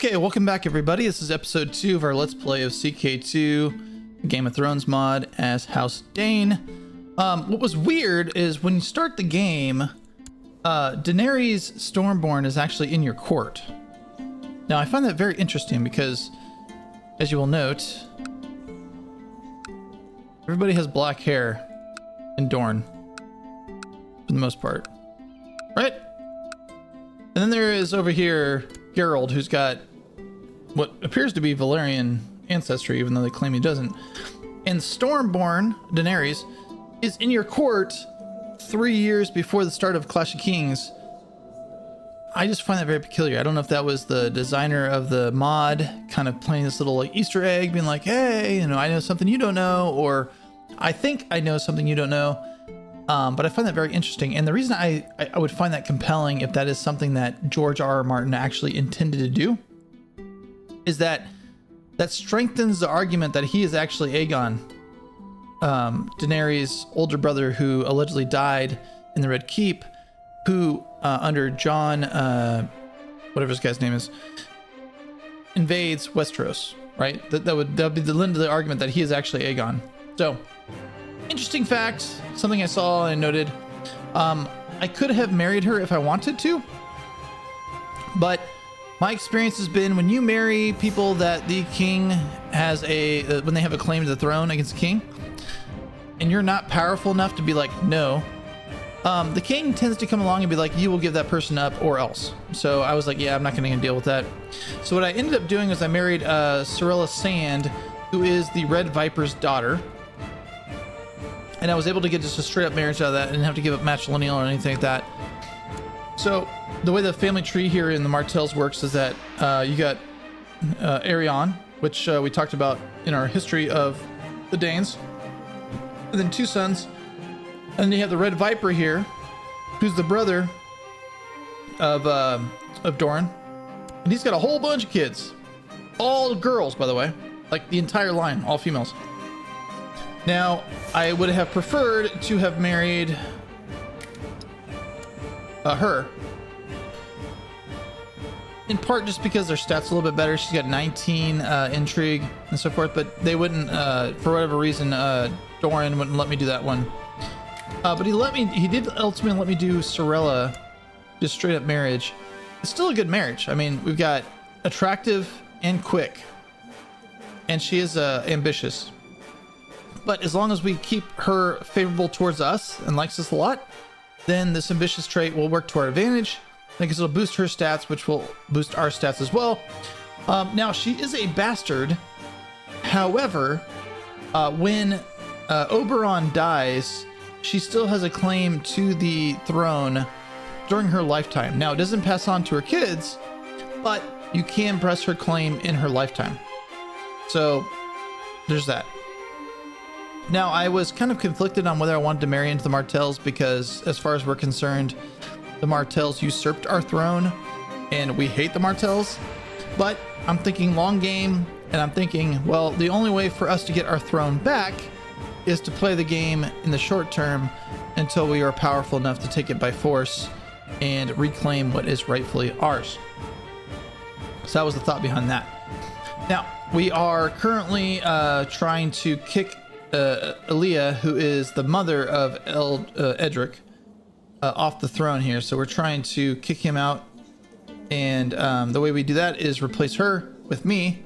Okay, welcome back everybody. This is episode 2 of our Let's Play of CK2 Game of Thrones mod as House Dayne. What was weird is when you start the game, Daenerys Stormborn is actually in your court. Now I find that very interesting because, as you will note, everybody has black hair in Dorne, for the most part, right? And then there is over here Gerold, who's got what appears to be Valyrian ancestry, even though they claim he doesn't. And Stormborn, Daenerys, is in your court 3 years before the start of Clash of Kings. I just find that very peculiar. I don't know if that was the designer of the mod kind of playing this little like Easter egg, being like, hey, you know, I know something you don't know, or I think I know something you don't know. But I find that very interesting. And the reason I would find that compelling, if that is something that George R.R. Martin actually intended to do, is that strengthens the argument that he is actually Aegon, Daenerys' older brother, who allegedly died in the Red Keep, who under John, whatever his guy's name is, invades Westeros, right? That would be the lend to the argument that he is actually Aegon. So, interesting fact, something I saw and noted. I could have married her if I wanted to, but my experience has been when you marry people that the king has when they have a claim to the throne against the king, and you're not powerful enough to be like, no, the king tends to come along and be like, you will give that person up or else. So I was like, yeah, I'm not going to deal with that. So what I ended up doing is I married Sorella Sand, who is the Red Viper's daughter. And I was able to get just a straight up marriage out of that. I didn't have to give up matrilineal or anything like that. So the way the family tree here in the Martells works is that you got Arion, which we talked about in our history of the Danes, and then 2 sons. And then you have the Red Viper here, who's the brother of Dorne, and he's got a whole bunch of kids, all girls, by the way, like the entire line, all females. Now, I would have preferred to have married her, in part just because their stats a little bit better. She's got 19 intrigue and so forth, but they wouldn't, for whatever reason, Dorne wouldn't let me do that one. But he did ultimately let me do Sorella, just straight up marriage. It's still a good marriage. I mean, we've got attractive and quick, and she is ambitious. But as long as we keep her favorable towards us and likes us a lot, then this ambitious trait will work to our advantage, because it'll boost her stats, which will boost our stats as well. Now, she is a bastard. However, when Oberyn dies, she still has a claim to the throne during her lifetime. Now, it doesn't pass on to her kids, but you can press her claim in her lifetime. So, there's that. Now, I was kind of conflicted on whether I wanted to marry into the Martells, because as far as we're concerned, the Martells usurped our throne and we hate the Martells. But I'm thinking long game, and I'm thinking, well, the only way for us to get our throne back is to play the game in the short term until we are powerful enough to take it by force and reclaim what is rightfully ours. So that was the thought behind that. Now, we are currently trying to kick Elia, who is the mother of Edric, off the throne here. So we're trying to kick him out, and the way we do that is replace her with me,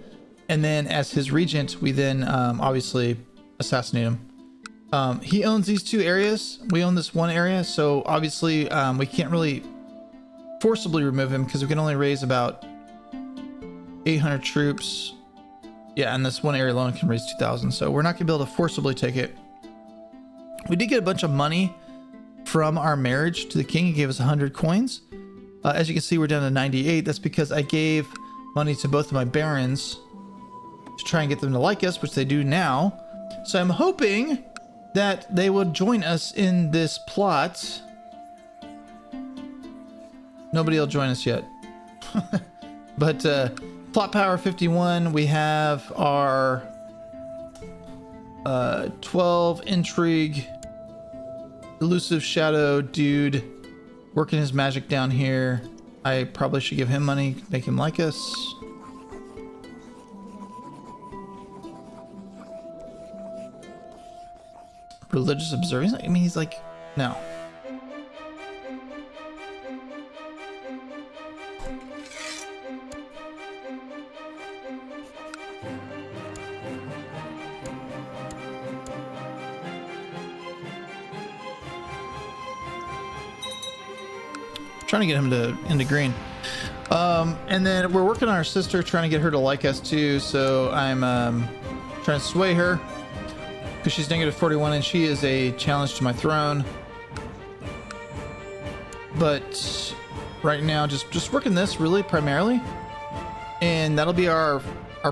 and then as his regent, we then obviously assassinate him. He owns these 2 areas. We own this 1 area, so obviously we can't really forcibly remove him, because we can only raise about 800 troops. Yeah, and this 1 area alone can raise 2,000, so we're not gonna be able to forcibly take it. We did get a bunch of money from our marriage to the king. He gave us 100 coins. As you can see, we're down to 98. That's because I gave money to both of my barons to try and get them to like us, which they do now. So I'm hoping that they would join us in this plot. Nobody will join us yet. But plot power 51, we have our 12 intrigue, elusive shadow dude working his magic down here. I probably should give him money, make him like us. religious observance. I mean, he's like, no. Trying to get him into green. And then we're working on our sister, trying to get her to like us too. So I'm trying to sway her because she's negative 41 and she is a challenge to my throne. But right now, just working this really primarily, and that'll be our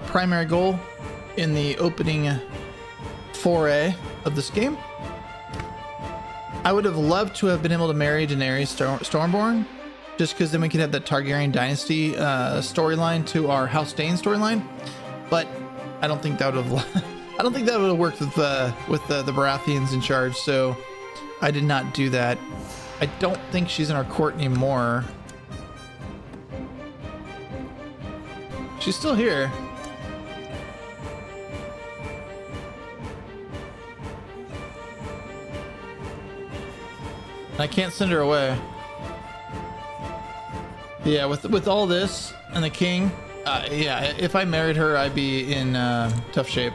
primary goal in the opening foray of this game. I would have loved to have been able to marry Daenerys Stormborn, just because then we could have that Targaryen dynasty storyline to our House Dayne storyline. But I don't think that would have. I don't think that would have worked with the Baratheons in charge. So I did not do that. I don't think she's in our court anymore. She's still here. I can't send her away. Yeah, with all this and the king, yeah, if I married her, I'd be in tough shape.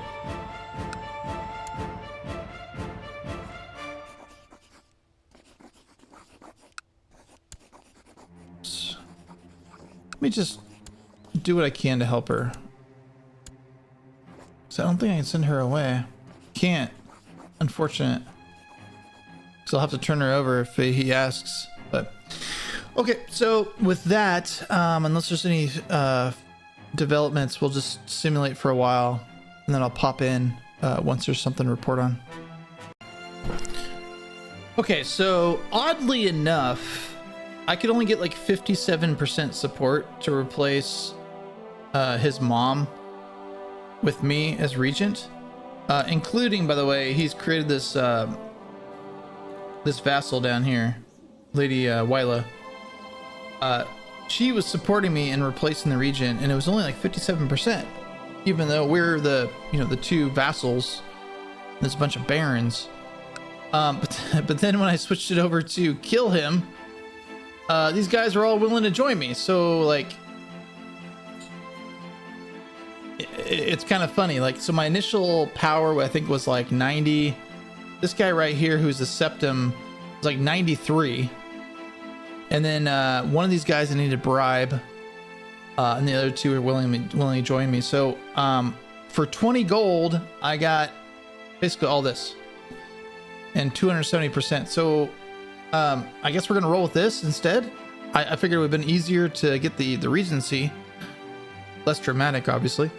Let me just do what I can to help her. So I don't think I can send her away. Can't. Unfortunate. So I'll have to turn her over if he asks. But okay, so with that, unless there's any developments, we'll just simulate for a while, and then I'll pop in once there's something to report on. Okay, so oddly enough, I could only get like 57% support to replace his mom with me as regent, including, by the way, he's created this this vassal down here, Lady Wyla. She was supporting me in replacing the regent, and it was only like 57%, even though we're the two vassals. There's a bunch of barons. But then when I switched it over to kill him, these guys are all willing to join me. So like, it's kind of funny. Like, so my initial power, I think, was like 90. This guy right here, who's the septum, was like 93. And then one of these guys I needed to bribe, and the other two are willing to join me. So for 20 gold, I got basically all this and 270%. So I guess we're gonna roll with this instead. I figured it would have been easier to get the regency, less dramatic, obviously.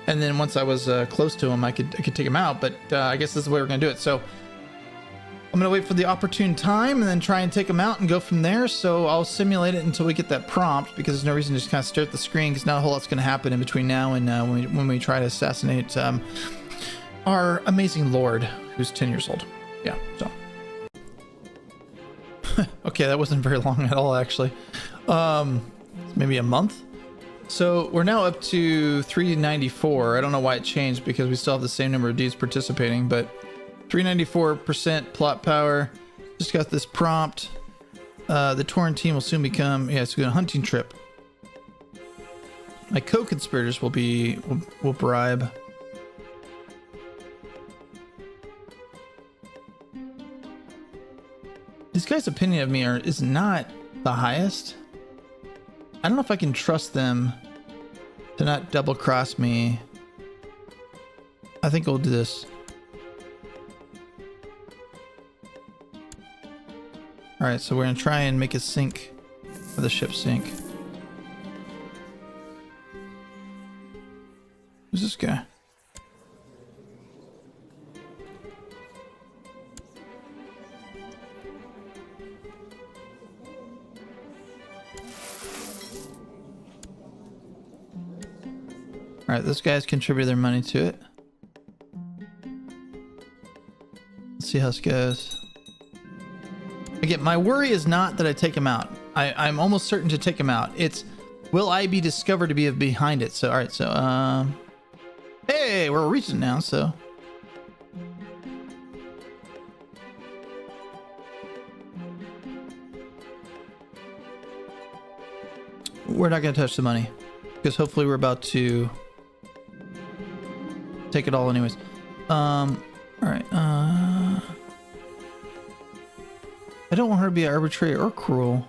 And then once I was close to him, I could take him out. But I guess this is the way we're gonna do it. So I'm gonna wait for the opportune time and then try and take him out and go from there. So I'll simulate it until we get that prompt, because there's no reason to just kind of stare at the screen, because not a whole lot's gonna happen in between now and when we try to assassinate our amazing lord, who's 10 years old. Yeah. So. Okay, that wasn't very long at all, actually. Maybe a month. So we're now up to 394. I don't know why it changed, because we still have the same number of dudes participating, but 394% plot power. Just got this prompt. The Torrentine will soon become, yeah, it's a hunting trip. My co-conspirators will bribe. These guys' opinion of me is not the highest. I don't know if I can trust them to not double cross me. I think we'll do this. All right, so we're gonna try and make it sink, or the ship sink. Who's this guy? All right, those guys contribute their money to it. Let's see how this goes. Again, my worry is not that I take him out. I'm almost certain to take him out. It's, will I be discovered to be behind it? So, all right, so, hey, we're a regent now, so. we're not going to touch the money because hopefully we're about to take it all anyways. All right. I don't want her to be arbitrary or cruel.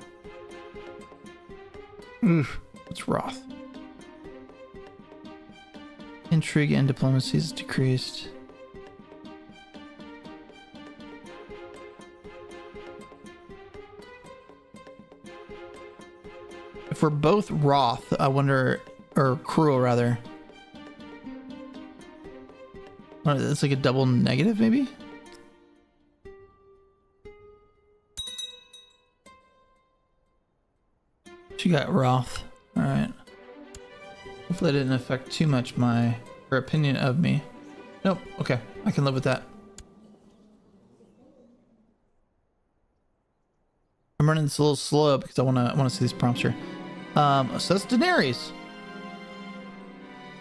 Oof, it's Roth. Intrigue and diplomacy is decreased. If we're both Roth, I wonder, or cruel rather. It's like a double negative, maybe? She got Roth. Alright. Hopefully that didn't affect too much her opinion of me. Nope. Okay. I can live with that. I'm running this a little slow because I wanna see these prompts here. So that's Daenerys.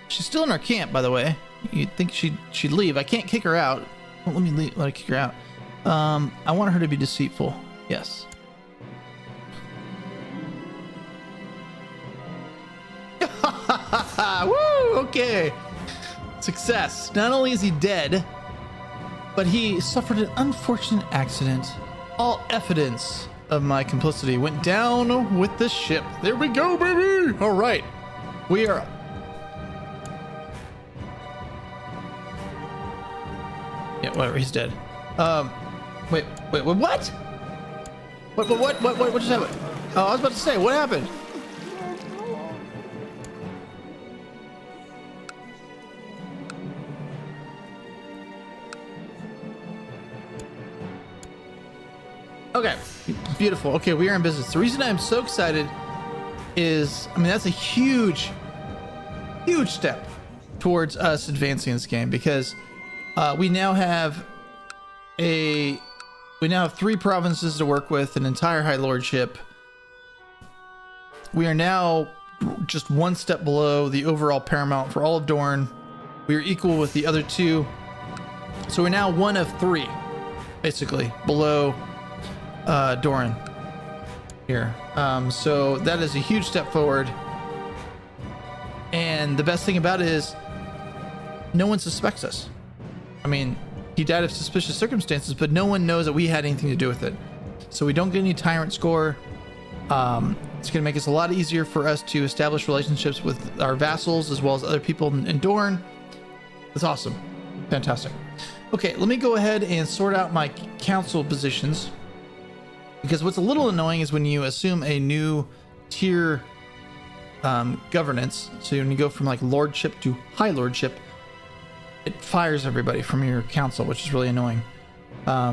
She's still in our camp, by the way. You'd think she'd leave. I can't kick her out. Well, let me let her kick her out. I want her to be deceitful. Yes. Woo! Okay. Success. Not only is he dead, but he suffered an unfortunate accident. All evidence of my complicity went down with the ship. There we go, baby! All right. We are... Yeah, whatever. He's dead. Wait, what? What just happened? Oh, I was about to say, what happened? Okay, beautiful. Okay, we are in business. The reason I'm so excited is, I mean, that's a huge step towards us advancing this game because we now have 3 provinces to work with, an entire High Lordship. We are now just 1 step below the overall Paramount for all of Dorne. We are equal with the other 2. So we're now 1 of 3, basically, below Dorne here. So that is a huge step forward. And the best thing about it is no one suspects us. I mean, he died of suspicious circumstances, but no one knows that we had anything to do with it. So we don't get any tyrant score. It's going to make us a lot easier for us to establish relationships with our vassals as well as other people in Dorne. That's awesome. Fantastic. Okay, let me go ahead and sort out my council positions. Because what's a little annoying is when you assume a new tier governance, so when you go from like lordship to high lordship, it fires everybody from your council, which is really annoying.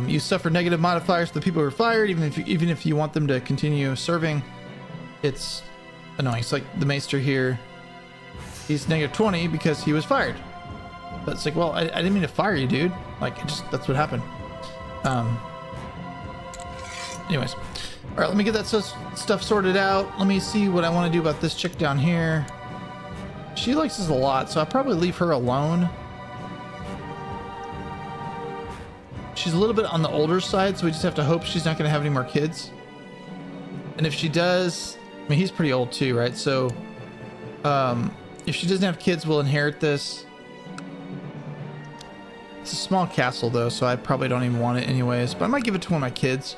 You suffer negative modifiers to the people who are fired, even if you want them to continue serving. It's annoying. It's like the maester here. He's negative 20 because he was fired. But it's like, well, I didn't mean to fire you, dude. Like, that's what happened. Anyways, all right, let me get that stuff sorted out. Let me see what I want to do about this chick down here. She likes us a lot, so I'll probably leave her alone. She's a little bit on the older side, so we just have to hope she's not going to have any more kids. And if she does, I mean, he's pretty old too, right? So if she doesn't have kids, we'll inherit this. It's a small castle though, so I probably don't even want it anyways, but I might give it to one of my kids.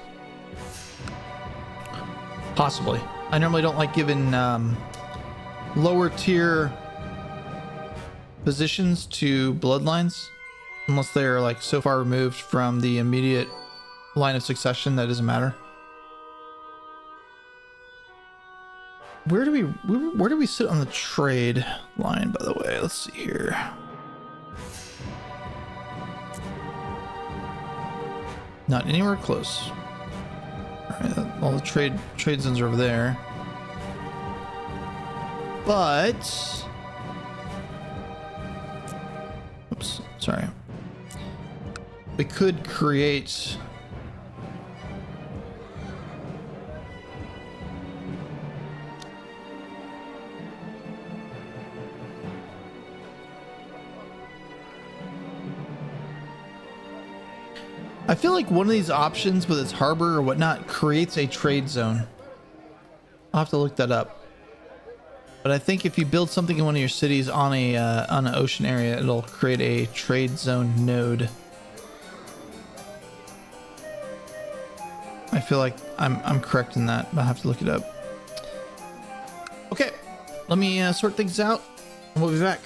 Possibly. I normally don't like giving lower tier positions to bloodlines unless they're like so far removed from the immediate line of succession that doesn't matter. Where do we sit on the trade line, by the way? Let's see here. Not anywhere close. Alright, all the trade zones are over there. But oops, sorry. We could create I feel like one of these options with its harbor or whatnot creates a trade zone. I'll have to look that up. But I think if you build something in one of your cities on an ocean area, it'll create a trade zone node. I feel like I'm correct in that, but I have to look it up. Okay, let me sort things out, and we'll be back.